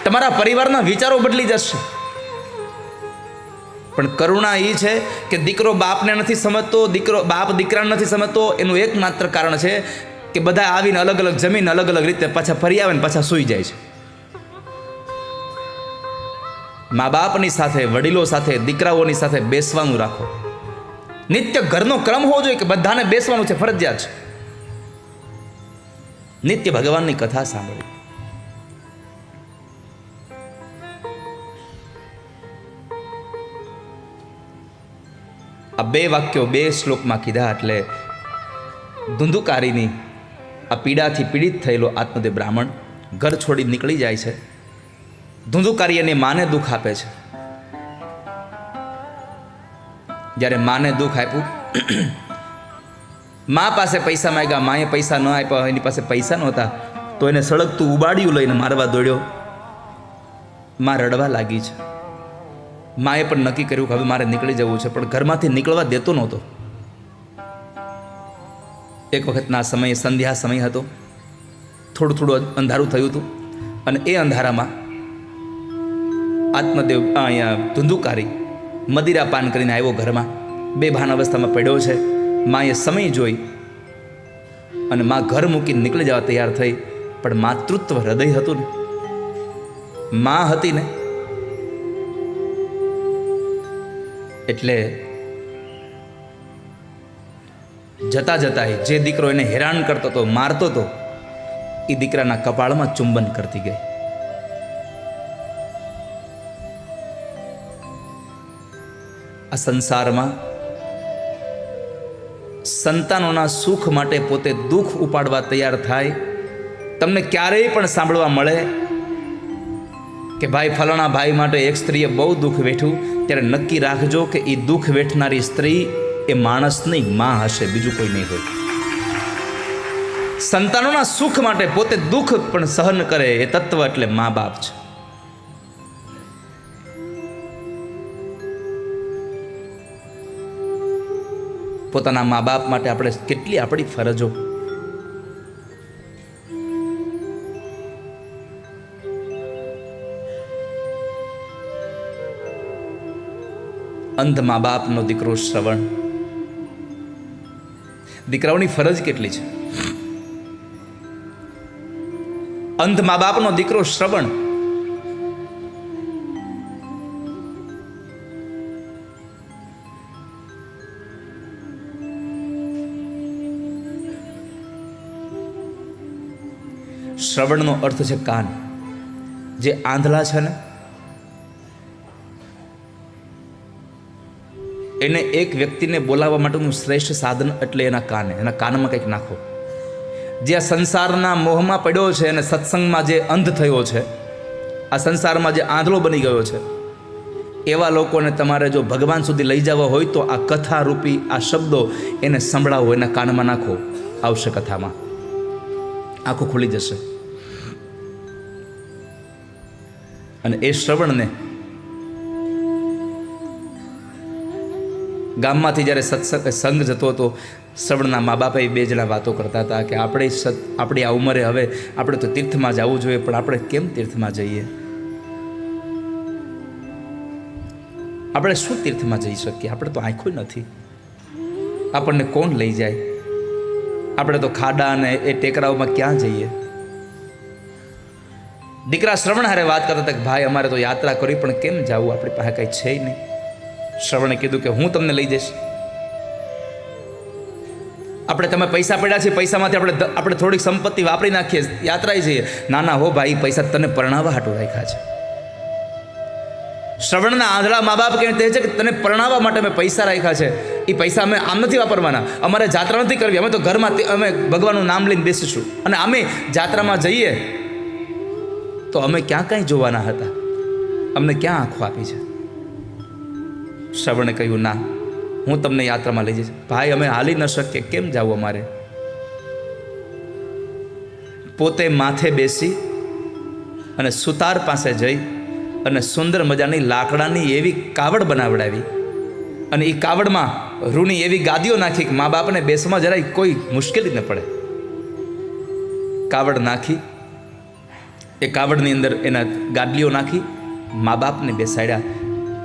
તમારા પરિવારના વિચારો બદલી જશે. પણ કરુણા એ છે કે દીકરો બાપને નથી સમજતો, બાપ દીકરાને નથી સમજતો. એનું એકમાત્ર કારણ છે કે બધા આવીને અલગ અલગ જમીન અલગ અલગ રીતે પાછા ફરી આવે ને પાછા સૂઈ જાય છે. મા બાપની સાથે, વડીલો સાથે, દીકરાઓની સાથે બેસવાનું રાખો. નિત્ય ઘરનો ક્રમ હોવો જોઈએ કે બધાને બેસવાનું છે, ફરજિયાત છે. નિત્ય ભગવાનની કથા સાંભળી. આ 2 વાક્યો 2 શ્લોકમાં કીધા એટલે ધુંધુકારીની આ પીડાથી પીડિત થયેલો આત્મદેવ બ્રાહ્મણ ઘર છોડી નીકળી જાય છે. ધુંધુકારી એની માને દુઃખ આપે છે. જ્યારે માને દુઃખ આપ્યું, મા પાસે પૈસા માંગ્યા, માએ પૈસા ન આપ્યા, એની પાસે પૈસા નહોતા તો એને સળગતું ઉબાડિયું લઈને મારવા દોડ્યો. મા રડવા લાગી છે. માએ પણ નક્કી કર્યું કે હવે મારે નીકળી જવું છે, પણ ઘરમાંથી નીકળવા દેતો નહોતો. એક વખતના સમયે સંધ્યા સમય હતો, થોડું થોડું અંધારું થયું હતું અને એ અંધારામાં આત્મદેવ અહીંયા ધુંધુકારી મદિરા પાન કરીને આવ્યો ઘરમાં. બેભાન અવસ્થામાં પડ્યો છે. માએ સમય જોઈ અને મા ઘર મૂકીને નીકળી જવા તૈયાર થઈ, પણ માતૃત્વ હૃદય હતું ને, મા હતી ને, એટલે જતા જતા જે દીકરો એને હેરાન કરતો હતો, મારતો હતો, એ દીકરાના કપાળમાં ચુંબન કરતી ગઈ. આ સંસારમાં સંતાનોના સુખ માટે પોતે દુઃખ ઉપાડવા તૈયાર થાય. તમને ક્યારેય પણ સાંભળવા મળે કે ભાઈ ફલાણા ભાઈ માટે એક સ્ત્રીએ બહુ દુઃખ વેઠ્યું, ત્યારે નક્કી રાખજો કે એ દુઃખ વેઠનારી સ્ત્રી એ માણસની માં હશે, બીજું કોઈ નહીં હોય. સંતાનોના સુખ માટે પોતે દુઃખ પણ સહન કરે એ તત્વ એટલે મા બાપ છે. પોતાના મા બાપ માટે આપણે કેટલી આપણી ફરજો. અંધ મા બાપનો દીકરો શ્રવણ. દીકરાઓની ફરજ કેટલી છે. અંધ મા બાપનો દીકરો શ્રવણ. શ્રવણનો અર્થ છે કાન. જે આંધળા છે ને, એને એક વ્યક્તિને બોલાવવા માટેનું શ્રેષ્ઠ સાધન એટલે એના કાન. એના કાનમાં કંઈક નાખો. જે આ સંસારના મોહમાં પડ્યો છે અને સત્સંગમાં જે અંધ થયો છે, આ સંસારમાં જે આંધળો બની ગયો છે, એવા લોકોને તમારે જો ભગવાન સુધી લઈ જવા હોય તો આ કથા રૂપી આ શબ્દો એને સંભળાવો, એના કાનમાં નાખો. આવશે કથામાં, આંખો ખુલી જશે. અને એ શ્રવણને ગામમાંથી જ્યારે સંઘ જતો હતો, શ્રવણના મા બાપે 2 જણા વાતો કરતા હતા કે આપણી આ ઉંમરે હવે આપણે તો તીર્થમાં જવું જોઈએ, પણ આપણે કેમ તીર્થમાં જઈએ? આપણે શું તીર્થમાં જઈ શકીએ? આપણે તો આંખો નથી. આપણને કોણ લઈ જાય? આપણે તો ખાડા અને એ ટેકરાઓમાં ક્યાં જઈએ? દીકરા શ્રવણ હારે વાત કરતા હતા કે ભાઈ અમારે તો યાત્રા કરવી, પણ કેમ જવું? આપણી પાસે કંઈ છે નહીં. શ્રવણે કીધું કે હું તમને લઈ જઈશ. આપણે તમે પૈસા પડ્યા છે, પૈસામાંથી આપણે થોડીક સંપત્તિ વાપરી નાખીએ, યાત્રાએ જઈએ. ના ના હો ભાઈ, પૈસા તને પરણાવવા હાટું રાખ્યા છે. શ્રવણના આંધળા મા બાપ કહે છે કે તને પરણાવવા માટે અમે પૈસા રાખ્યા છે. એ પૈસા અમે આમ નથી વાપરવાના, અમારે જાત્રા નથી કરવી, અમે તો ઘરમાં અમે ભગવાનનું નામ લઈને બેસીશું. અને અમે જાત્રામાં જઈએ તો અમે ક્યાં કાંઈ જોવાના હતા? અમને ક્યાં આંખો આપી છે? શ્રવણે કહ્યું ના, હું તમને યાત્રામાં લઈ જઈશ. ભાઈ અમે હાલી ન શકીએ, કેમ જાવું અમારે? પોતે માથે બેસી અને સુતાર પાસે જઈ અને સુંદર મજાની લાકડાની એવી કાવડ બનાવડાવી અને એ કાવડમાં રૂની એવી ગાદીઓ નાખી કે મા બાપને બેસવામાં જરાય કોઈ મુશ્કેલી ન પડે. કાવડ નાખી એ કાવડની અંદર એના ગાદલીઓ નાખી મા બાપને બેસાડ્યા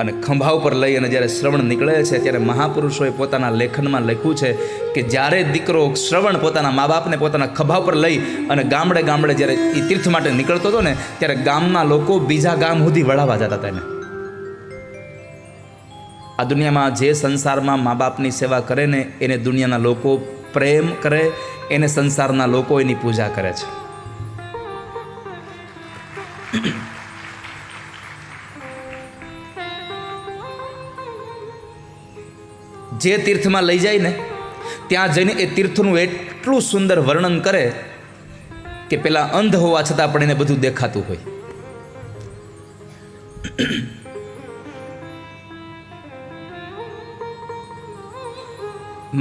અને ખંભા ઉપર લઈ અને જ્યારે શ્રવણ નીકળે છે ત્યારે મહાપુરુષોએ પોતાના લેખનમાં લખ્યું છે કે જ્યારે દીકરો શ્રવણ પોતાના મા બાપને પોતાના ખભા ઉપર લઈ અને ગામડે ગામડે જ્યારે એ તીર્થ માટે નીકળતો હતો ને ત્યારે ગામના લોકો બીજા ગામ સુધી વળાવવા જતા હતા એને. આ દુનિયામાં જે સંસારમાં મા બાપની સેવા કરે ને એને દુનિયાના લોકો પ્રેમ કરે, એને સંસારના લોકો એની પૂજા કરે છે. જે તીર્થમાં લઈ જાય ને ત્યાં જઈને એ તીર્થનું એટલું સુંદર વર્ણન કરે કે પેલા અંધ હોવા છતાં પણ એને બધું દેખાતું હોય.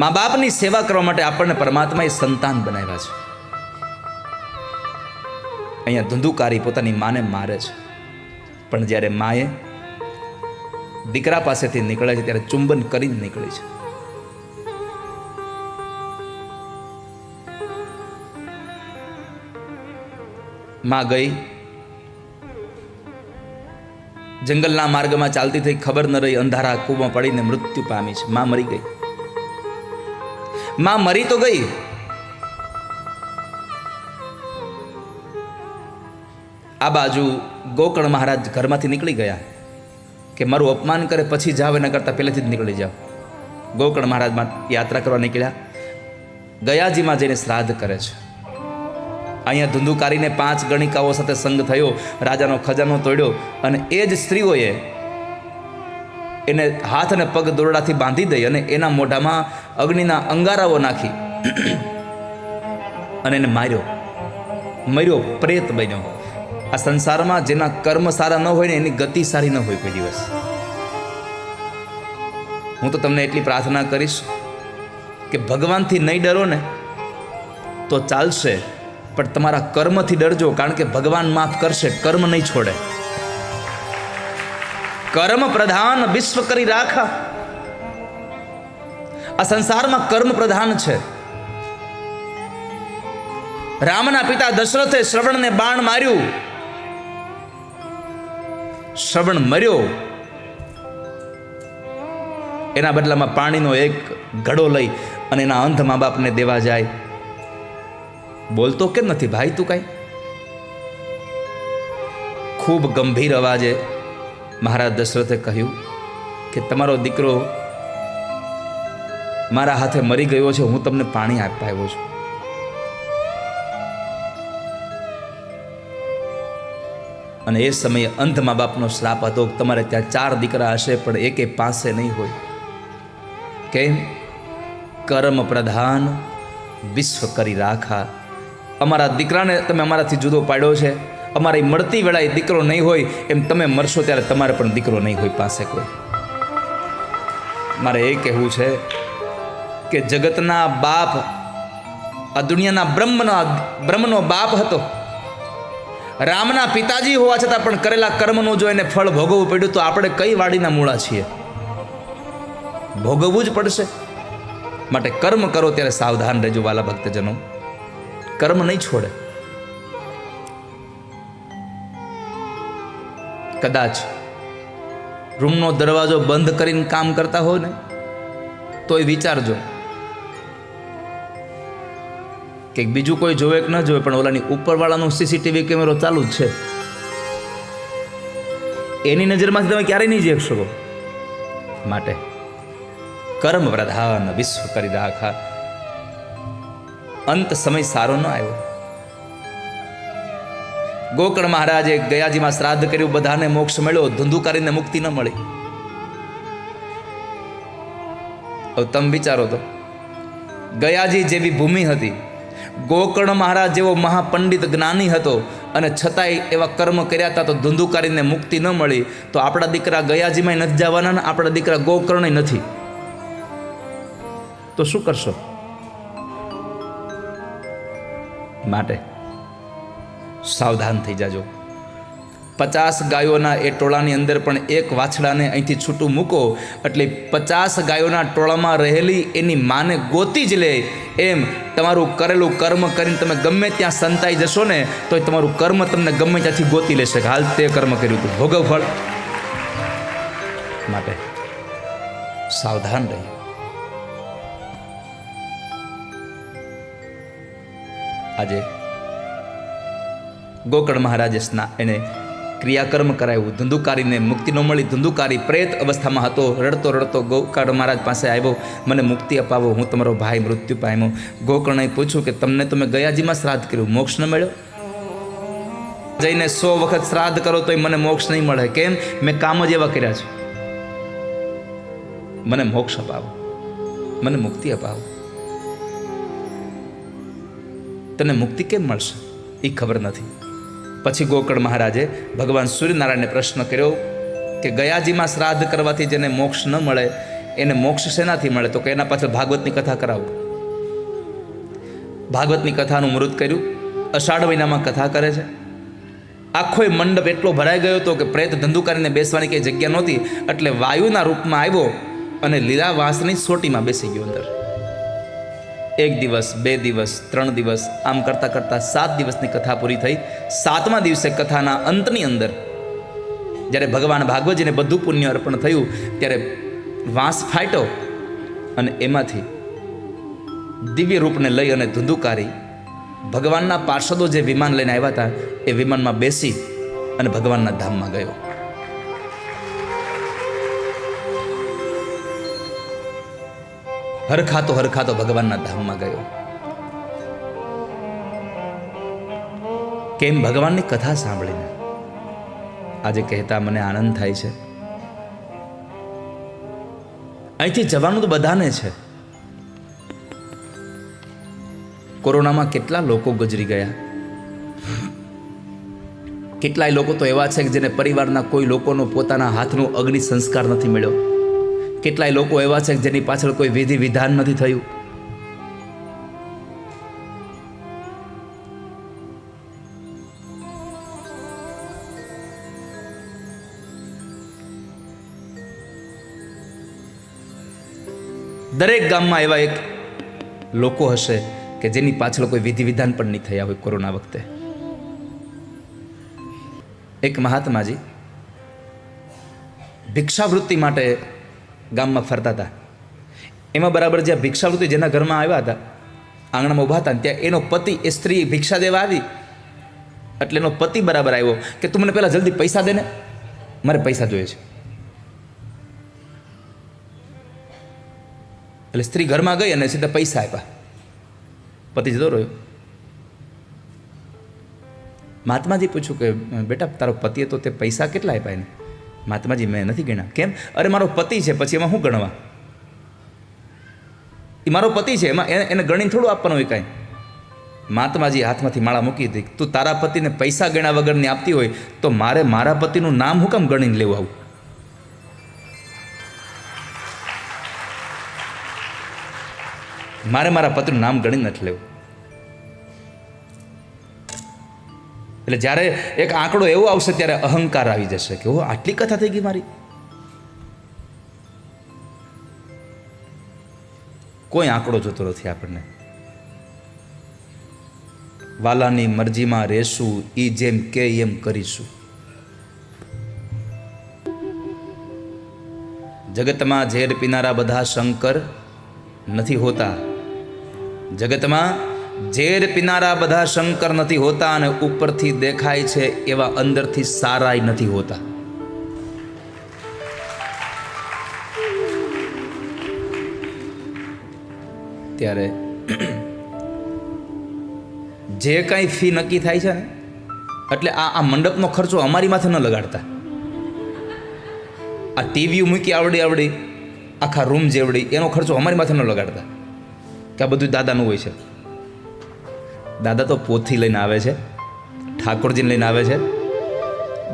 મા બાપની સેવા કરવા માટે આપણને પરમાત્માએ સંતાન બનાવ્યા છે. અહીંયા ધુંધુકારી પોતાની માને મારે છે, પણ જ્યારે માએ દીકરા પાસેથી નીકળે છે ત્યારે ચુંબન કરીને નીકળી છે. માં ગઈ, જંગલના માર્ગમાં ચાલતી થઈ, ખબર ન રહી, અંધારા કૂવામાં પડીને મૃત્યુ પામી છે. માં મરી ગઈ. માં મરી તો ગઈ, આ બાજુ ગોકર્ણ મહારાજ ઘરમાંથી નીકળી ગયા કે મારું અપમાન કરે પછી જાવ, એના કરતાં પહેલેથી જ નીકળી જાવ. ગોકર્ણ મહારાજમાં યાત્રા કરવા નીકળ્યા, ગયાજીમાં જઈને શ્રાદ્ધ કરે છે. અહીંયા ધુંધુકારીને 5 ગણિકાઓ સાથે સંગ થયો, રાજાનો ખજાનો તોડ્યો અને એ જ સ્ત્રીઓએ એને હાથ અને પગ દોરડાથી બાંધી દઈ અને એના મોઢામાં અગ્નિના અંગારાઓ નાખી અને એને મર્યો, પ્રેત બન્યો. આ સંસારમાં જેના કર્મ સારા ન હોય ને એની ગતિ સારી ન હોય કોઈ દિવસ. હું તો તમને એટલી પ્રાર્થના કરીશ કે ભગવાનથી નહીં ડરો ને તો ચાલશે, પણ તમારા કર્મથી ડરજો, કારણ કે ભગવાન માફ કરશે, કર્મ નહીં છોડે. કર્મ પ્રધાન વિશ્વ કરી રાખા. આ સંસારમાં કર્મ પ્રધાન છે. રામના પિતા દશરથે શ્રવણને બાણ માર્યું, શ્રવણ મર્યો, એના બદલામાં પાણીનો એક ઘડો લઈ અને એના અંધ મા બાપને દેવા જાય. બોલતો કેમ નથી ભાઈ તું કાંઈ? ખૂબ ગંભીર અવાજે મહારાજ દશરથે કહ્યું કે તમારો દીકરો મારા હાથે મરી ગયો છે, હું તમને પાણી આપવા આવ્યો છું. અને એ સમયે અંધ મા બાપનો શ્રાપ હતો, તમારે ત્યાં 4 દીકરા હશે પણ એકે પાસે નહીં હોય. કેમ? કર્મ પ્રધાન વિશ્વ કરી રાખા. અમારા દીકરાને તમે અમારાથી જુદો પાડ્યો છે, અમારી મળતી વેળાએ દીકરો નહીં હોય, એમ તમે મરશો ત્યારે તમારે પણ દીકરો નહીં હોય પાસે કોઈ. મારે એ કહેવું છે કે જગતના બાપ, આ દુનિયાના બ્રહ્મનો બાપ હતો, રામના પિતાજી હોવા છતાં પણ કરેલા કર્મનું જો એને ફળ ભોગવવું પડ્યું તો આપણે કઈ વાડીના મૂળા છીએ? ભોગવવું જ પડશે. માટે કર્મ કરો ત્યારે સાવધાન રહેજો વાલા ભક્તજનો, કર્મ નહીં છોડે. કદાચ રૂમનો દરવાજો બંધ કરીને કામ કરતા હો ને તો એ વિચારજો કે બીજું કોઈ જોવે કે ન જોવે, પણ ઓલાની ઉપરવાળાનો સીસીટીવી કેમેરો ચાલુ જ છે, એની નજરમાંથી તમે ક્યારેય નહીં જઈ શકો. માટે કર્મ પ્રધાન વિશ્વ કરી રાખા. અંત સમય સારો ન આવ્યો. ગોકર્ણ મહારાજે ગયાજીમાં શ્રાદ્ધ કર્યું, બધાને મોક્ષ મળ્યો, ધુંધુકારીને મુક્તિ ન મળી. હવે તમે વિચારો તો, ગયાજી જેવી ભૂમિ હતી, ગોકર્ણ મહારાજ જેવો મહાપંડિત જ્ઞાની હતો, અને છતાંય એવા કર્મ કર્યા હતા તો ધુંધુકારીને મુક્તિ ન મળી. તો આપણા દીકરા ગયાજીમાં નથી જવાના ને આપણા દીકરા ગોકર્ણ નથી, તો શું કરશો? માટે સાવધાન થઈ જાજો. 50 ગાયોના એ ટોળાની અંદર પણ એક વાછડાને અહીંથી છૂટું મૂકો એટલે 50 ગાયોના ટોળામાં રહેલી એની માને ગોતી જ લે. એમ તમારું કરેલું કર્મ કરીને તમે ગમે ત્યાં સંતાઈ જશો ને તો તમારું કર્મ તમને ગમે ત્યાંથી ગોતી લેશે કે હાલ તે કર્મ કર્યું હતું, ભોગવ ફળ. માટે સાવધાન રહીએ. આજે ગોકર્ણ મહારાજે એને ક્રિયાકર્મ કરાવ્યું. ધુંધુકારીને મુક્તિ ન મળી. ધુંધુકારી પ્રેત અવસ્થામાં હતો. રડતો રડતો ગોકર્ણ મહારાજ પાસે આવ્યો, મને મુક્તિ અપાવો, હું તમારો ભાઈ મૃત્યુ પામ્યો. ગોકર્ણે પૂછ્યું કે તમને તમે ગયાજીમાં શ્રાદ્ધ કર્યું, મોક્ષ ન મળ્યો? જઈને 100 વખત શ્રાદ્ધ કરો તો મને મોક્ષ નહીં મળે. કેમ? મેં કામ જ એવા કર્યા છે. મને મોક્ષ અપાવો, મને મુક્તિ અપાવો. તને મુક્તિ કેમ મળશે એ ખબર નથી. પછી ગોકર્ણ મહારાજે ભગવાન સૂર્યનારાયણને પ્રશ્ન કર્યો કે ગયાજીમાં શ્રાદ્ધ કરવાથી જેને મોક્ષ ન મળે એને મોક્ષ શેનાથી મળે? તો કે એના પાછળ ભાગવતની કથા કરાવો. ભાગવતની કથાનું મૃત કર્યું. અષાઢ મહિનામાં કથા કરે છે. આખો મંડપ એટલો ભરાઈ ગયો હતો કે પ્રેત ધંધુકારીને બેસવાની કંઈ જગ્યા નહોતી. એટલે વાયુના રૂપમાં આવ્યો અને લીલા વાંસની સોટીમાં બેસી ગયો અંદર. 1 દિવસ, 2 દિવસ, 3 દિવસ, આમ કરતાં કરતાં 7 દિવસની કથા પૂરી થઈ. 7મા દિવસે કથાના અંતની અંદર જ્યારે ભગવાન ભાગવતજીને બધું પુણ્ય અર્પણ થયું ત્યારે વાંસ ફાટ્યો અને એમાંથી દિવ્ય રૂપને લઈ અને ધુંધુકારી ભગવાનના પાર્ષદો જે વિમાન લઈને આવ્યા હતા એ વિમાનમાં બેસી અને ભગવાનના ધામમાં ગયો. હરખાતો ભગવાનના ધામમાં ગયો. કેમ? ભગવાનની કથા સાંભળીને. આજે કહેતા મને આનંદ થાય છે. અહીંથી જવાનું તો બધાને છે. કોરોનામાં કેટલા લોકો ગુજરી ગયા. કેટલાય લોકો તો એવા છે કે જેને પરિવારના કોઈ લોકોનો પોતાના હાથનો અગ્નિ સંસ્કાર નથી મળ્યો. કેટલાય લોકો એવા છે કે જેની પાછળ કોઈ વિધિ વિધાન નથી થયું. દરેક ગામમાં એવા એક લોકો હશે કે જેની પાછળ કોઈ વિધિ વિધાન પણ નહીં થયા હોય. કોરોના વખતે એક મહાત્માજી ભિક્ષાવૃત્તિ માટે ગામમાં ફરતા હતા. એમાં બરાબર જ્યાં ભિક્ષાવૃત્તિ જેના ઘરમાં આવ્યા હતા, આંગણામાં ઊભા હતા, ત્યાં એનો પતિ, એ સ્ત્રી ભિક્ષા દેવા આવી એટલે એનો પતિ બરાબર આવ્યો કે તું મને પહેલાં જલ્દી પૈસા દે ને, મારે પૈસા જોઈએ છે. એટલે સ્ત્રી ઘરમાં ગઈ અને સીધા પૈસા આપ્યા. પતિ જતો રહ્યો. મહાત્માજી પૂછ્યું કે બેટા તારો પતિએ તો તે પૈસા કેટલા આપ્યા એને? મહાત્માજી મેં નથી ગણ્યા. કેમ? અરે મારો પતિ છે, પછી એમાં શું ગણવા? એ મારો પતિ છે, એમાં એને ગણીને થોડું આપવાનું હોય કાંઈ. મહાત્માજી હાથમાંથી માળા મૂકી હતી. તું તારા પતિને પૈસા ગણ્યા વગરની આપતી હોય તો મારે મારા પતિનું નામ હું કેમ ગણીને લેવું આવું? મારે મારા પતિનું નામ ગણીને નથી લેવું. એટલે જ્યારે એક આંકડો એવો આવશે ત્યારે અહંકાર આવી જશે કે ઓ આટલી કથા થઈ ગઈ મારી. કોઈ આંકડો જોતો નથી આપણને. વાલાની મરજીમાં રહેશું, ઈ જેમ કે એમ કરીશું. જગતમાં ઝેર પીનારા બધા શંકર નથી હોતા. જગતમાં ઝેર પીનારા બધા શંકર નથી હોતા અને ઉપરથી દેખાય છે એવા અંદરથી સારાય નથી હોતા. ત્યારે જે કાંઈ ફી નક્કી થાય છે ને, એટલે આ મંડપનો ખર્ચો અમારી માથે ન લગાડતા. આ ટીવી મૂકી આવડી આખા રૂમ જેવડી એનો ખર્ચો અમારી માથે ન લગાડતા કે આ બધું દાદાનું હોય છે. દાદા તો પોથી લઈને આવે છે, ઠાકોરજીને લઈને આવે છે.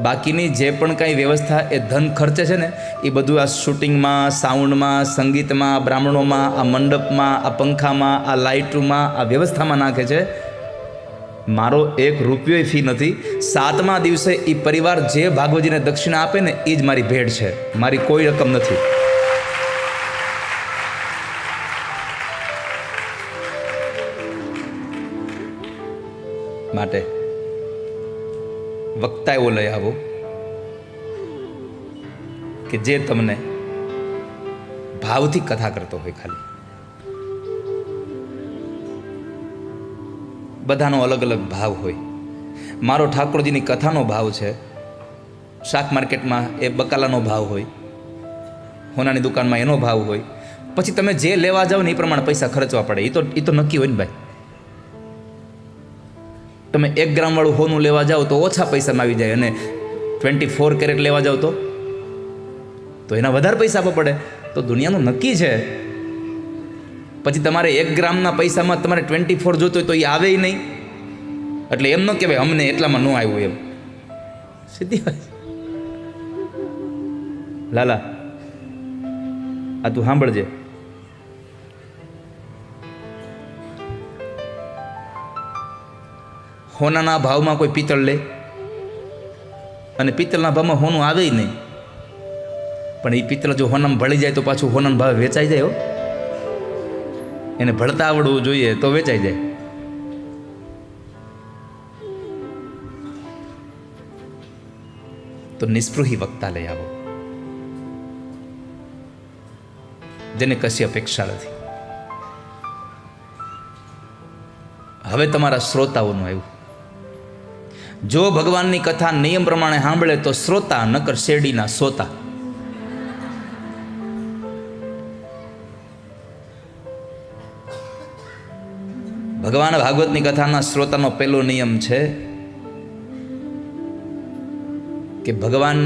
બાકીની જે પણ કાંઈ વ્યવસ્થા એ ધન ખર્ચે છે ને એ બધું આ શૂટિંગમાં, સાઉન્ડમાં, સંગીતમાં, બ્રાહ્મણોમાં, આ મંડપમાં, આ પંખામાં, આ લાઇટમાં, આ વ્યવસ્થામાં નાખે છે. મારો 1 રૂપિયો ફી નથી. 7મા દિવસે એ પરિવાર જે ભાગવતજીને દક્ષિણા આપે ને એ જ મારી ભેટ છે, મારી કોઈ રકમ નથી. માટે વક્તા એવો લઈ આવો કે જે તમને ભાવથી કથા કરતો હોય. ખાલી બધાનો અલગ અલગ ભાવ હોય. મારો ઠાકોરજીની કથાનો ભાવ છે, શાક માર્કેટમાં એ બકાલાનો ભાવ હોય, હોનાની દુકાનમાં એનો ભાવ હોય. પછી તમે જે લેવા જાઓ ને એ પ્રમાણે પૈસા ખર્ચવા પડે. એ તો નક્કી હોય ને ભાઈ. તમે 1 ગ્રામ વાળું હોનું લેવા જાઓ તો ઓછા પૈસામાં આવી જાય, અને 24 કેરેટ લેવા જાઓ તો એના વધારે પૈસા આપવા પડે. તો દુનિયાનું નક્કી છે. પછી તમારે 1 ગ્રામના પૈસામાં તમારે 24 જોતો હોય તો એ આવે નહીં. એટલે એમ ન કહેવાય અમને એટલામાં ન આવ્યું એમ. સીધી વાત. લાલા આ તું સાંભળજે. હોનાના ભાવમાં કોઈ પિત્તળ લે અને પિત્તળના ભાવમાં હોનું આવે નહીં. પણ એ પિત્તળ જો હોનામાં ભળી જાય તો પાછું હોનાના ભાવે વેચાઈ જાય. એને ભળતા આવડવું જોઈએ તો વેચાઈ જાય. તો નિસ્પૃહી વક્તા લઈ આવો, જેને કશી અપેક્ષા નથી. હવે તમારા શ્રોતાઓનું આવ્યું. જો ભગવાનની કથા નિયમ પ્રમાણે સાંભળે તો શ્રોતા, નકર શેરડીના સોતા. ભગવાન ભાગવતની કથાના શ્રોતાનો પહેલો નિયમ છે કે ભગવાન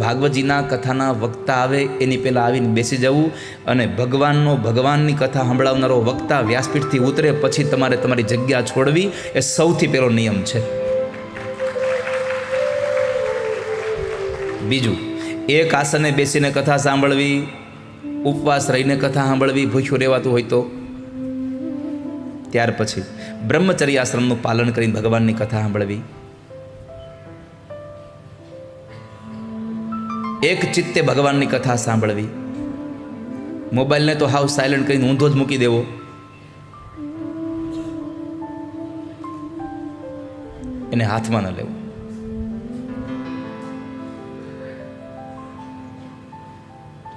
ભાગવતજીના કથાના વક્તા આવે એની પહેલાં આવીને બેસી જવું, અને ભગવાનની કથા સંભળાવનારો વક્તા વ્યાસપીઠથી ઉતરે પછી તમારે તમારી જગ્યા છોડવી. એ સૌથી પહેલો નિયમ છે. બીજું, એક આસને બેસીને કથા સાંભળવી, ઉપવાસ રહીને કથા સાંભળવી, ભૂખ્યું રહેવાતું હોય તો. ત્યાર પછી બ્રહ્મચર્ય આશ્રમનું પાલન કરીને ભગવાનની કથા સાંભળવી. એક ચિત્તે ભગવાનની કથા સાંભળવી. મોબાઈલને તો હાવ સાયલન્ટ કરીને ઊંધો જ મૂકી દેવો. એને હાથમાં ન લેવો.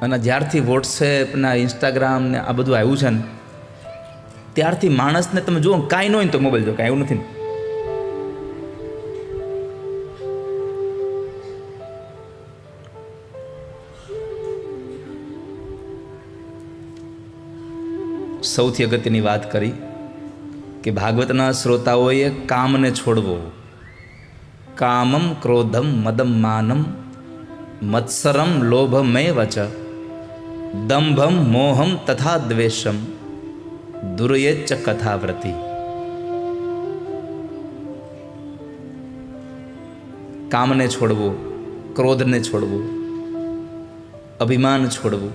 અને જ્યારથી વોટ્સએપ ને ઇન્સ્ટાગ્રામ ને આ બધું આવ્યું છે ને ત્યારથી માણસને તમે જુઓ કાંઈ ન હોય ને તો મોબાઈલ જો, કાંઈ એવું નથી ને. સૌથી અગત્યની વાત કરી કે ભાગવતના શ્રોતાઓએ કામને છોડવો. કામમ ક્રોધમ મદમ માનમ મત્સરમ લોભમેવ ચ દંભમ મોહમ તથા દ્વેષમ દુર્યેચ્ચ કથાવ્રતિ. કામને છોડવું, ક્રોધને છોડવું, અભિમાન છોડવું,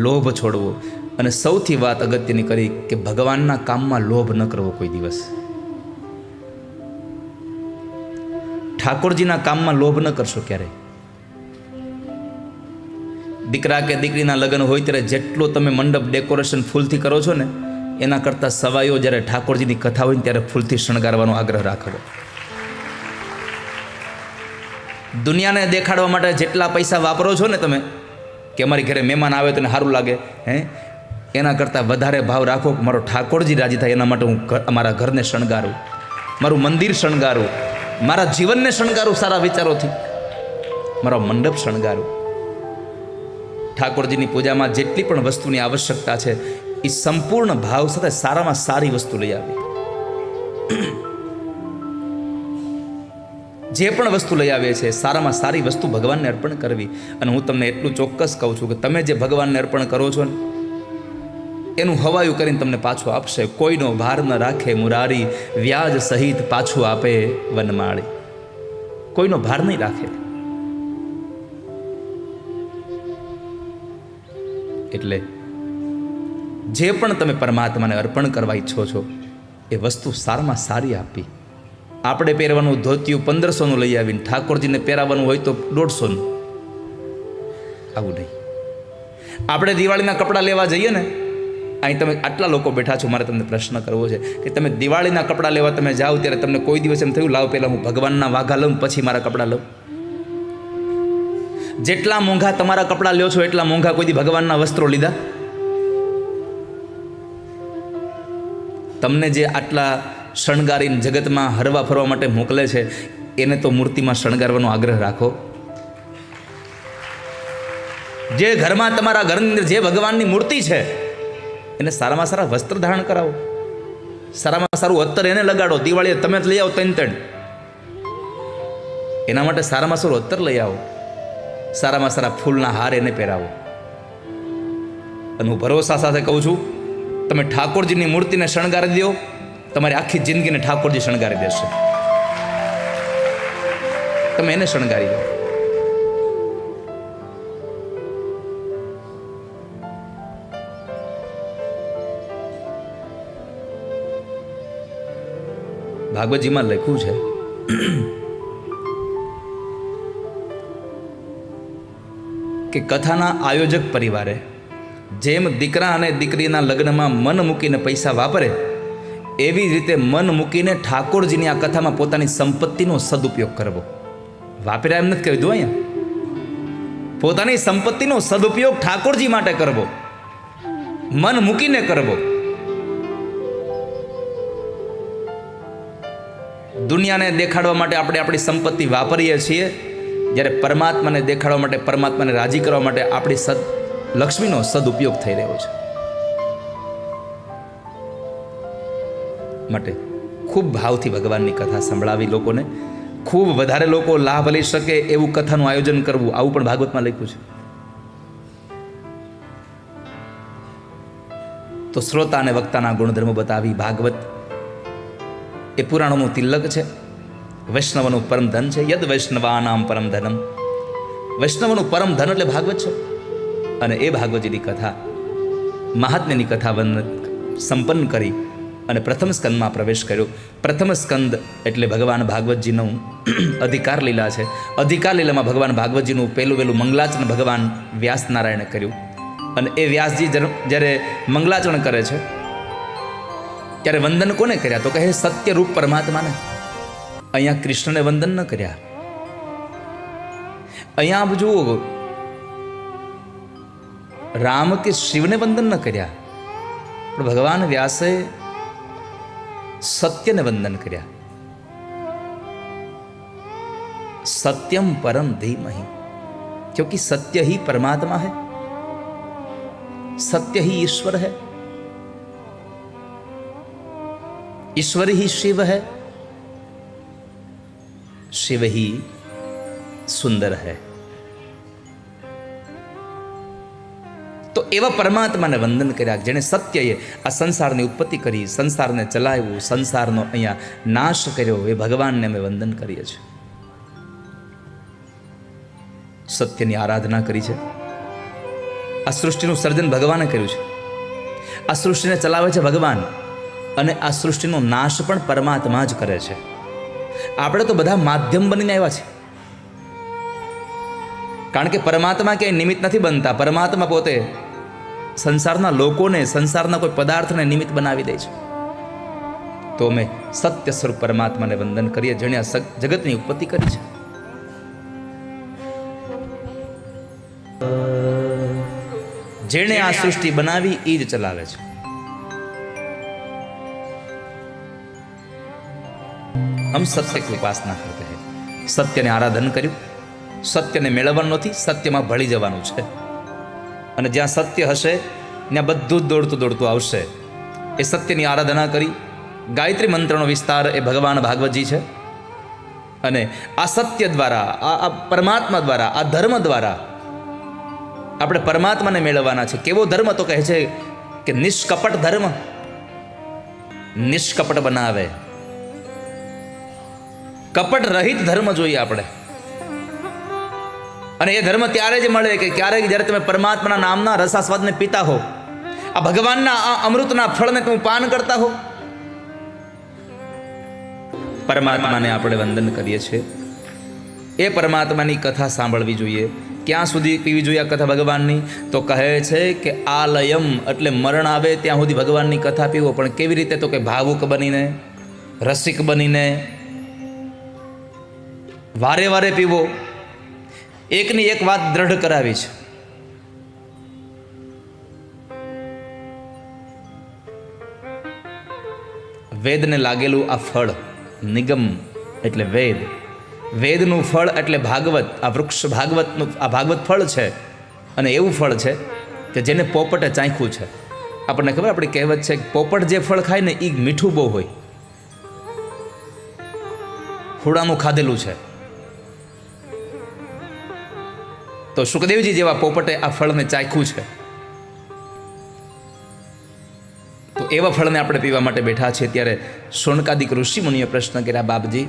લોભ છોડવો, અને સૌથી વાત અગત્યની કરી કે ભગવાનના કામમાં લોભ ન કરવો કોઈ દિવસ. ઠાકોરજીના કામમાં લોભ ન કરશો ક્યારેય. દીકરા કે દીકરીના લગ્ન હોય ત્યારે જેટલો તમે મંડપ ડેકોરેશન ફૂલથી કરો છો ને એના કરતાં સવાયો જ્યારે ઠાકોરજીની કથા હોય ને ત્યારે ફૂલથી શણગારવાનો આગ્રહ રાખવો. દુનિયાને દેખાડવા માટે જેટલા પૈસા વાપરો છો ને તમે કે અમારી ઘરે મહેમાન આવે તો સારું લાગે, એના કરતાં વધારે ભાવ રાખો કે મારો ઠાકોરજી રાજી થાય એના માટે હું મારા ઘરને શણગારું, મારું મંદિર શણગારું, મારા જીવનને શણગારું સારા વિચારોથી, મારો મંડપ શણગારું. ઠાકોરજીની પૂજામાં જેટલી પણ વસ્તુની આવશ્યકતા છે એ સંપૂર્ણ ભાવ સાથે સારામાં સારી વસ્તુ લઈ આવી. જે પણ વસ્તુ લઈ આવે છે સારામાં સારી વસ્તુ ભગવાનને અર્પણ કરવી. અને હું તમને એટલું ચોક્કસ કહું છું કે તમે જે ભગવાનને અર્પણ કરો છો ને એનું હવાયું કરીને તમને પાછું આપશે. કોઈનો ભાર ન રાખે મુરારી, વ્યાજ સહિત પાછું આપે વનમાળી. કોઈનો ભાર નહીં રાખે. એટલે જે પણ તમે પરમાત્માને અર્પણ કરવા ઈચ્છો છો એ વસ્તુ સારામાં સારી આપી. આપણે પહેરવાનું ધોતિયું 1500નું લઈ આવીને ઠાકોરજીને પહેરાવાનું હોય તો 150નું. આવું નહીં. આપણે દિવાળીના કપડાં લેવા જઈએ ને, અહીં તમે આટલા લોકો બેઠા છો, મારે તમને પ્રશ્ન કરવો છે કે તમે દિવાળીના કપડાં લેવા તમે જાઓ ત્યારે તમને કોઈ દિવસ એમ થયું લાવ પહેલાં હું ભગવાનના વાઘા લઉં પછી મારા કપડાં લઉં? જેટલા મોંઘા તમારા કપડાં લ્યો છો એટલા મોંઘા કોઈ દી ભગવાનના વસ્ત્રો લીધા? તમને જે આટલા શણગારીને જગતમાં હરવા ફરવા માટે મોકલે છે એને તો મૂર્તિમાં શણગારવાનો આગ્રહ રાખો. જે ઘરમાં તમારા ઘરની અંદર જે ભગવાનની મૂર્તિ છે એને સારામાં સારા વસ્ત્ર ધારણ કરાવો, સારામાં સારું અત્તર એને લગાડો. દિવાળીએ તમે જ લઈ આવો ત્રણ એના માટે સારામાં સારું અત્તર લઈ આવો, સારામાં સારા ફૂલના હાર એને પહેરાવો. અને હું ભરોસા સાથે કહું છું, તમે ઠાકોરજીની મૂર્તિને શણગારી દો, તમારી આખી જિંદગીને ઠાકોરજી શણગારી દેશે. તમે એને શણગારી દો. ભાગવતજીમાં લખ્યું છે કે કથાના આયોજક પરિવારે જેમ દીકરા અને દીકરીના લગ્નમાં મન મૂકીને પૈસા વાપરે એવી રીતે મન મૂકીને ઠાકોરજીની આ કથામાં પોતાની સંપત્તિનો સદુપયોગ કરવો. વાપર્યા એમ નથી કહી દઉં, અહીંયા પોતાની સંપત્તિનો સદુપયોગ ઠાકોરજી માટે કરવો, મન મૂકીને કરવો. દુનિયાને દેખાડવા માટે આપણે આપણી સંપત્તિ વાપરીએ છીએ, જ્યારે પરમાત્માને દેખાડવા માટે, પરમાત્માને રાજી કરવા માટે આપણી લક્ષ્મીનો સદુપયોગ થઈ રહ્યો છે. માટે ખૂબ ભાવથી ભગવાનની કથા સંભળાવી, લોકોને ખૂબ વધારે લોકો લાભ લઈ શકે એવું કથાનું આયોજન કરવું, આવું પણ ભાગવતમાં લખ્યું છે. તો શ્રોતા અને વક્તાના ગુણધર્મો બતાવી ભાગવત એ પુરાણોનું તિલક છે, વૈષ્ણવનું પરમ ધન છે. યદ વૈષ્ણવાનામ પરમ ધનમ, વૈષ્ણવનું પરમ ધન એટલે ભાગવત છે. અને એ ભાગવતજીની કથા, મહાત્મ્યની કથા સંપન્ન કરી અને પ્રથમ સ્કંદમાં પ્રવેશ કર્યો. પ્રથમ સ્કંદ એટલે ભગવાન ભાગવતજીનું અધિકાર લીલા છે. અધિકાર લીલામાં ભગવાન ભાગવતજીનું પહેલું મંગલાચરણ ભગવાન વ્યાસ નારાયણે કર્યું. અને એ વ્યાસજી જ્યારે મંગલાચરણ કરે છે ત્યારે વંદન કોને કર્યા? તો કહે સત્યરૂપ પરમાત્માને. અહીંયા કૃષ્ણને વંદન ન કર્યા. અહીંયા આપ જુઓ, રામ કે શિવને વંદન ન કર્યા, પણ ભગવાન વ્યાસે સત્યને વંદન કર્યા. सत्यम परम धीमहि, क्योंकि सत्य ही परमात्मा है, सत्य ही ईश्वर है, ईश्वर ही शिव है, शिव ही सुंदर है. તો એવા પરમાત્માને વંદન કર્યા જેણે સત્યએ આ સંસારની ઉત્પત્તિ કરી, સંસારને ચલાવ્યું, સંસારનો અહીંયા નાશ કર્યો. એ ભગવાનને અમે વંદન કરીએ છીએ. સત્યની આરાધના કરી છે. આ સૃષ્ટિનું સર્જન ભગવાને કર્યું છે. આ સૃષ્ટિને ચલાવે છે ભગવાન, અને આ સૃષ્ટિનો નાશ પણ પરમાત્મા જ કરે છે. આપણે તો બધા માધ્યમ બનીને આવ્યા છે. કારણ કે પરમાત્મા ક્યાંય નિમિત્ત નથી બનતા. પરમાત્મા પોતે સંસારના લોકોને, સંસારના કોઈ પદાર્થને નિમિત્ત બનાવી દે છે. તો અમે સત્ય સ્વરૂપ પરમાત્માને વંદન કરીએ, જેણે આ જગતની ઉત્પત્તિ કરી છે. જેણે આ સૃષ્ટિ બનાવી એ જ ચલાવે છે. હમ સત્ય की उपासना करते हैं. સત્યને આરાધન કર્યું. સત્યને મેળવવાનું નથી, સત્યમાં ભળી જવાનું છે. અને જ્યાં સત્ય હશે ત્યાં બધું જ દોડતું દોડતું આવશે. એ સત્યની આરાધના કરી. ગાયત્રી મંત્રનો વિસ્તાર એ ભગવાન ભાગવતજી છે. અને આ સત્ય દ્વારા, આ પરમાત્મા દ્વારા, આ ધર્મ દ્વારા આપણે પરમાત્માને મેળવવાના છે. કેવો ધર્મ? તો કહે છે કે નિષ્કપટ ધર્મ, નિષ્કપટ બનાવે. કપટ રહિત ધર્મ જોઈએ આપણે. અને એ ધર્મ ત્યારે જ મળે કે ક્યારેક જ્યારે તમે પરમાત્માના નામના રસાસ્વાદને પીતા હો, આ ભગવાનના આ અમૃતના ફળને તમે પાન કરતા હો, પરમાત્માને આપણે વંદન કરીએ છીએ. એ પરમાત્માની કથા સાંભળવી જોઈએ. ક્યાં સુધી પીવી જોઈએ આ કથા ભગવાનની? તો કહે છે કે આલયમ એટલે મરણ આવે ત્યાં સુધી ભગવાનની કથા પીવો. પણ કેવી રીતે? તો કે ભાવુક બનીને, રસિક બનીને, વારે વારે પીવો. એકની એક વાત દ્રઢ કરાવી છે. વેદને લાગેલું આ ફળ, નિગમ એટલે વેદ, વેદનું ફળ એટલે ભાગવત. આ વૃક્ષ ભાગવતનું, આ ભાગવત ફળ છે. અને એવું ફળ છે કે જેને પોપટે ચાખ્યું છે. આપણને ખબર, આપણી કહેવત છે કે પોપટ જે ફળ ખાય ને એ મીઠું બહુ હોય, હુડાનું ખાધેલું છે. તો સુખદેવજી જેવા પોપટે આ ફળને ચાખ્યું છે. તો એવા ફળને આપણે પીવા માટે બેઠા છીએ. ત્યારે શૌનકાદિક ઋષિ મુનિએ પ્રશ્ન કર્યા, બાપજી,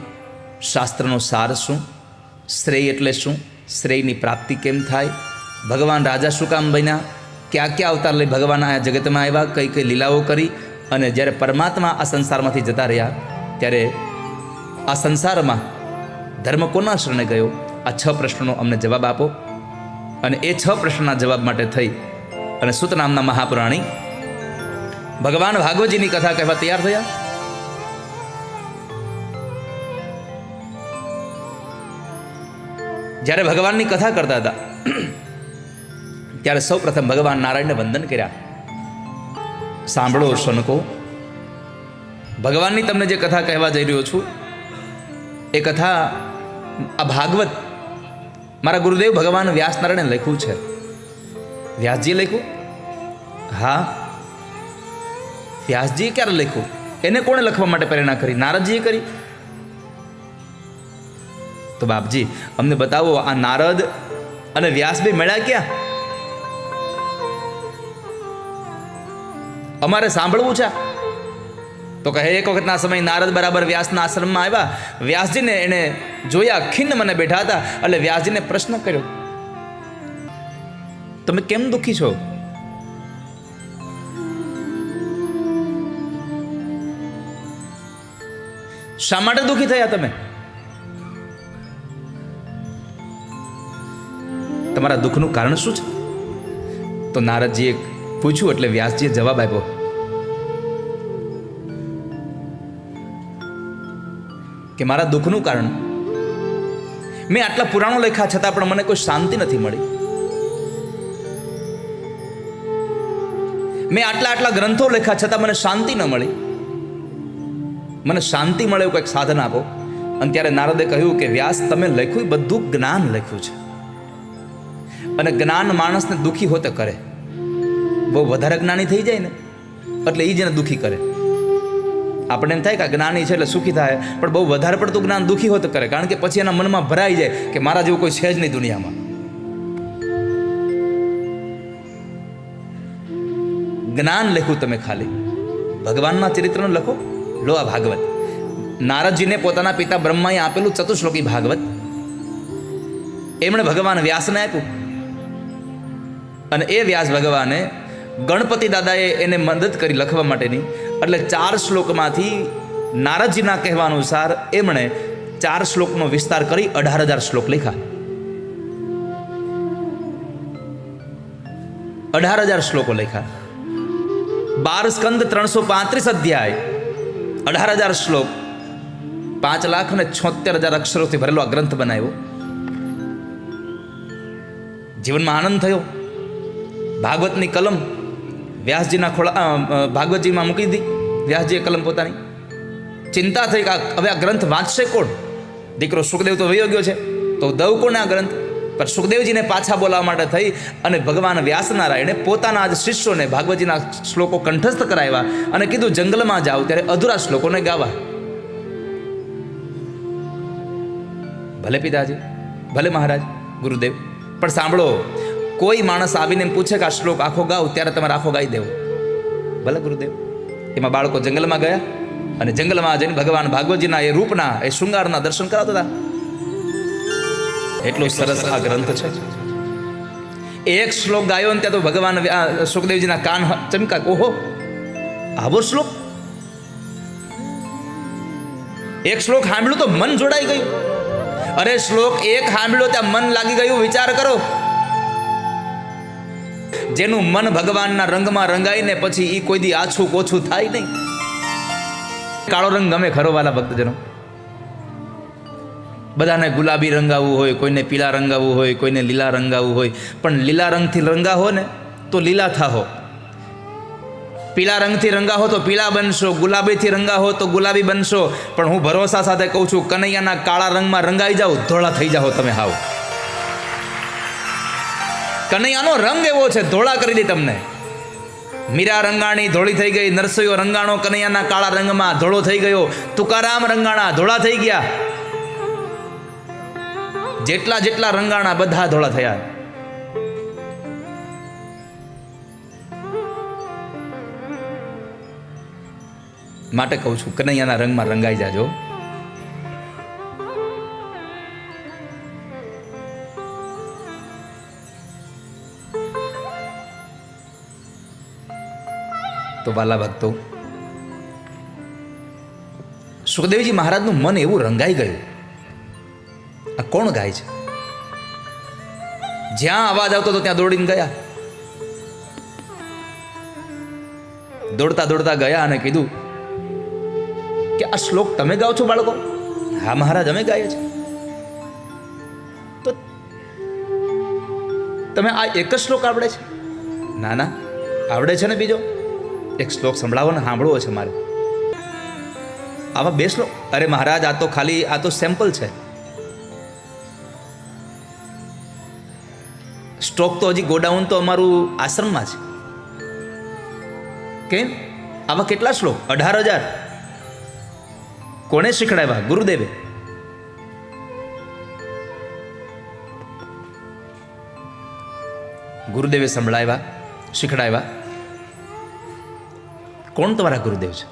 શાસ્ત્રનો સાર શું? શ્રેય એટલે શું? શ્રેયની પ્રાપ્તિ કેમ થાય? ભગવાન રાજા શું કામ બન્યા? ક્યાં ક્યાં અવતાર લઈ ભગવાન આ જગતમાં આવ્યા? કઈ કઈ લીલાઓ કરી? અને જ્યારે પરમાત્મા આ સંસારમાંથી જતા રહ્યા ત્યારે આ સંસારમાં ધર્મ કોના શરણે ગયો? આ 6 પ્રશ્નોનો અમને જવાબ આપો. અને એ 6 પ્રશ્નના જવાબ માટે થઈ અને સૂત નામના મહાપુરાણી ભગવાન ભાગવતજીની કથા કહેવા તૈયાર થયા. જ્યારે ભગવાનની કથા કરતા હતા ત્યારે સૌ પ્રથમ ભગવાન નારાયણને વંદન કર્યા. સાંભળો શૌનકો, ભગવાનની તમને જે કથા કહેવા જઈ રહ્યો છું એ કથા, આ ભાગવત મારા ગુરુદેવ ભગવાન વ્યાસ નારાયણે લખ્યું છે. વ્યાસજીએ લખ્યું? હા, વ્યાસજીએ ક્યારે લખ્યું? એને કોણે લખવા માટે પ્રેરણા કરી? નારદજીએ કરી? તો બાપજી અમને બતાવો, આ નારદ અને વ્યાસ બે મળ્યા ક્યાં? અમારે સાંભળવું છે. તો કહે, એક વખતના સમય નારદ બરાબર વ્યાસના આશ્રમમાં આવ્યા. વ્યાસજીને એને જોયા, ખિન્ન મને બેઠા હતા. એટલે વ્યાસજીને પ્રશ્ન કર્યો, તમે કેમ દુઃખી છો? શા માટે દુઃખી થયા તમે? તમારા દુઃખનું કારણ શું છે? તો નારદજીએ પૂછ્યું એટલે વ્યાસજીએ જવાબ આપ્યો, કે મારા દુઃખનું કારણ, મેં આટલા પુરાણો લખ્યા છતાં પણ મને કોઈ શાંતિ નથી મળી. મેં આટલા ગ્રંથો લખ્યા છતાં મને શાંતિ ન મળી. મને શાંતિ મળે એવું કંઈક સાધન આપો. અને ત્યારે નારદે કહ્યું કે વ્યાસ, તમે લખ્યું બધું જ્ઞાન લખ્યું છે. અને જ્ઞાન માણસને દુઃખી હોતે કરે. બહુ વધારે જ્ઞાની થઈ જાય ને એટલે એ જેને દુઃખી કરે. આપણે એમ થાય કે જ્ઞાની છે એટલે સુખી થાય, પણ બહુ વધારે પડતું જ્ઞાન દુઃખી હોતે કરે. કારણ કે પછી એના મનમાં ભરાઈ જાય કે મારા જેવું કોઈ છે જ નહીં દુનિયામાં. જ્ઞાન લખ્યું તમે, ખાલી ભગવાનના ચરિત્રનું લખો. લો આ ભાગવત. નારદજીને પોતાના પિતા બ્રહ્માએ આપેલું ચતુશ્લોકી ભાગવત એમણે ભગવાન વ્યાસને આપ્યું. અને એ વ્યાસ ભગવાને, ગણપતિ દાદાએ એને મદદ કરી લખવા માટેની. એટલે 4 શ્લોકમાંથી નારદજીના કહેવા અનુસાર એમણે 4 શ્લોકનો વિસ્તાર કરી 18,000 શ્લોક લખ્યા. 18,000 શ્લોકો લખ્યા. 12 સ્કંદ, 335 અધ્યાય, 18,000 શ્લોક, 5,76,000 અક્ષરોથી ભરેલો આ ગ્રંથ બનાવ્યો. જીવનમાં આનંદ થયો. ભાગવતની કલમ વ્યાસજીના ભાગવતજીમાં મૂકી દીધી. વ્યાસજીએ કલમ પોતાની. ચિંતા થઈ કે હવે આ ગ્રંથ વાંચશે કોણ? દીકરો સુખદેવ તો વયો ગયો છે, તો દવ કોને આ ગ્રંથ? પણ સુખદેવજીને પાછા બોલાવવા માટે થઈ અને ભગવાન વ્યાસનારાયણે પોતાના જ શિષ્યોને ભાગવતજીના શ્લોકો કંઠસ્થ કરાવ્યા અને કીધું, જંગલમાં જાઓ ત્યારે અધૂરા શ્લોકોને ગાવા. ભલે પિતાજી, ભલે મહારાજ, ગુરુદેવ, પણ સાંભળો, કોઈ માણસ આવીને પૂછે કે આ શ્લોક આખો ગાવ, ત્યારે તમારે આખો ગાઈ દેવો. ભલે ગુરુદેવ. એમાં બાળકો જંગલમાં ગયા અને જંગલમાં જઈને ભગવાન ભાગવતજીના એ રૂપના, એ શૃંગારના દર્શન કરાવતા હતા. એટલો સરસ આ ગ્રંથ છે. એક શ્લોક ગાયો ને ત્યાં તો ભગવાન સુખદેવજીના કાન ચમકા. ઓહો, આવો શ્લોક! એક શ્લોક સાંભળ્યું તો મન જોડાઈ ગયું. અરે શ્લોક એક સાંભળ્યો ત્યાં મન લાગી ગયું. વિચાર કરો, જેનું મન ભગવાનના રંગમાં રંગાય ને પછી એ કોઈ દી આછું કોછું થાય નહીં. કાળો રંગ ગમે ખરો વાલા ભક્તજનો? બધાને ગુલાબી રંગાવવું હોય, કોઈને પીળા રંગાવવું હોય, કોઈને લીલા રંગાવવું હોય. પણ લીલા રંગથી રંગાહો ને તો લીલા થાહો, પીળા રંગથી રંગાહો તો પીળા બનશો, ગુલાબીથી રંગાહો તો ગુલાબી બનશો. પણ હું ભરોસા સાથે કહું છું, કનૈયાના કાળા રંગમાં રંગાઈ જાઓ, ધોળા થઈ જાઓ તમે હાવ. કનૈયાનો રંગ એવો છે, ધોળા કરી દે તમને. મીરા રંગાણી ધોળી થઈ ગઈ, નરસૈયો રંગાણો કનૈયાના કાળા રંગમાં ધોળો થઈ ગયો, તુકારામ રંગાણા ધોળા થઈ ગયા. જેટલા જેટલા રંગાણા બધા ધોળા થયા. માટે કહું છું, કનૈયાના રંગમાં રંગાઈ જાજો. તો વાલા ભક્તો, સુખદેવજી મહારાજનું મન એવું રંગાઈ ગયું. આ કોણ ગાય છે? જ્યાં અવાજ આવતો હતો ત્યાં દોડીને ગયા. દોડતા દોડતા ગયા અને કીધું કે આ શ્લોક તમે ગાઓ છો બાળકો? હા મહારાજ, અમે ગાઈએ છીએ. તો તમે આ એક જ શ્લોક આવડે છે? ના ના, આવડે છે ને બીજો એક શ્લોક સંભળાવો ને, સાંભળવો છે મારે. આવા બે શ્લોક? અરે મહારાજ, આ તો ખાલી આ તો સેમ્પલ છે. સ્ટોક તો હજી ગોડાઉન તો અમારું આશ્રમમાં છે. કેમ? આવા કેટલા શ્લોક? 18,000. કોણે શીખડાવ્યા? ગુરુદેવે. ગુરુદેવે સંભળાવ્યા, શીખડાવ્યા. કોણ તમારા ગુરુદેવ છે?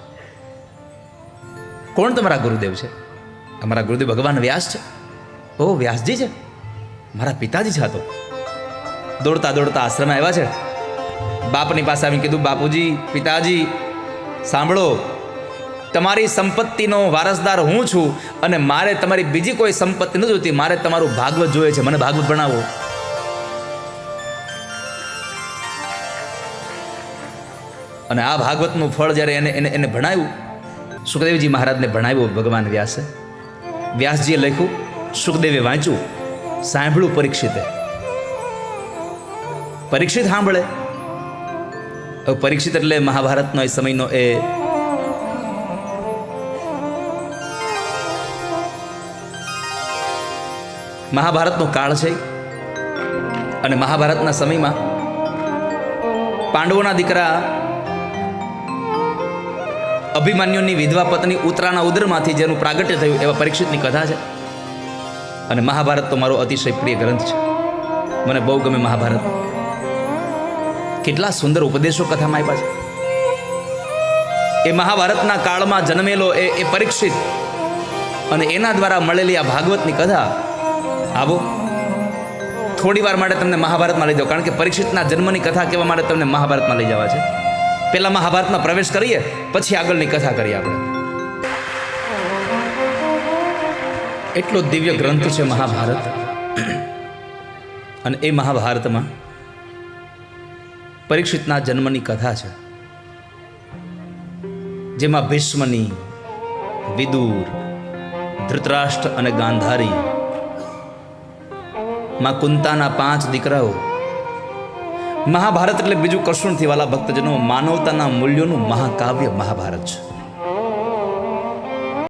કોણ તમારા ગુરુદેવ છે? અમારા ગુરુદેવ ભગવાન વ્યાસ છે. ઓહ, વ્યાસજી છે, મારા પિતાજી છે. આ તો દોડતા દોડતા આશ્રમે આવ્યા છે. બાપની પાસે આવીને કીધું, બાપુજી, પિતાજી સાંભળો, તમારી સંપત્તિનો વારસદાર હું છું અને મારે તમારી બીજી કોઈ સંપત્તિ નથી જોતી, મારે તમારું ભાગવત જોઈએ છે, મને ભાગવત ભણાવો. અને આ ભાગવતનું ફળ જ્યારે એને ભણાવ્યું, સુખદેવજી મહારાજને ભણાવ્યું ભગવાન વ્યાસે. વ્યાસજીએ લખ્યું, સુખદેવે વાંચ્યું, સાંભળ્યું પરીક્ષિતે. પરીક્ષિત સાંભળે. પરીક્ષિત એટલે મહાભારતનો એ સમયનો એ મહાભારતનો કાળ છે. અને મહાભારતના સમયમાં પાંડવોના દીકરા અભિમન્યુની વિધવા પત્ની ઉત્તરાના ઉદરમાંથી જેનું પ્રાગટ્ય થયું એવા પરીક્ષિતની કથા છે. અને મહાભારત તો મારો અતિશય પ્રિય ગ્રંથ છે, મને બહુ ગમે મહાભારત. કેટલા સુંદર ઉપદેશો કથામાં આપ્યા છે. એ મહાભારતના કાળમાં જન્મેલો એ પરીક્ષિત અને એના દ્વારા મળેલી આ ભાગવતની કથા. આવો થોડી વાર માટે તમને મહાભારતમાં લઈ જાઓ, કારણ કે પરીક્ષિતના જન્મની કથા કહેવા માટે તમને મહાભારતમાં લઈ જવા છે. પહેલા મહાભારતમાં પ્રવેશ કરીએ, પછી આગળની કથા કરીએ આપણે. એટલો દિવ્ય ગ્રંથ છે મહાભારત. અને એ મહાભારતમાં પરીક્ષિતના જન્મની કથા છે, જેમાં ભીષ્મની, વિદુર, ધૃતરાષ્ટ્ર અને ગાંધારી, માં કુંતાના 5 દીકરાઓ. મહાભારત એટલે બીજું કશું નથી વાલા ભક્તજનો, માનવતાના મૂલ્યોનું મહાકાવ્ય મહાભારત છે.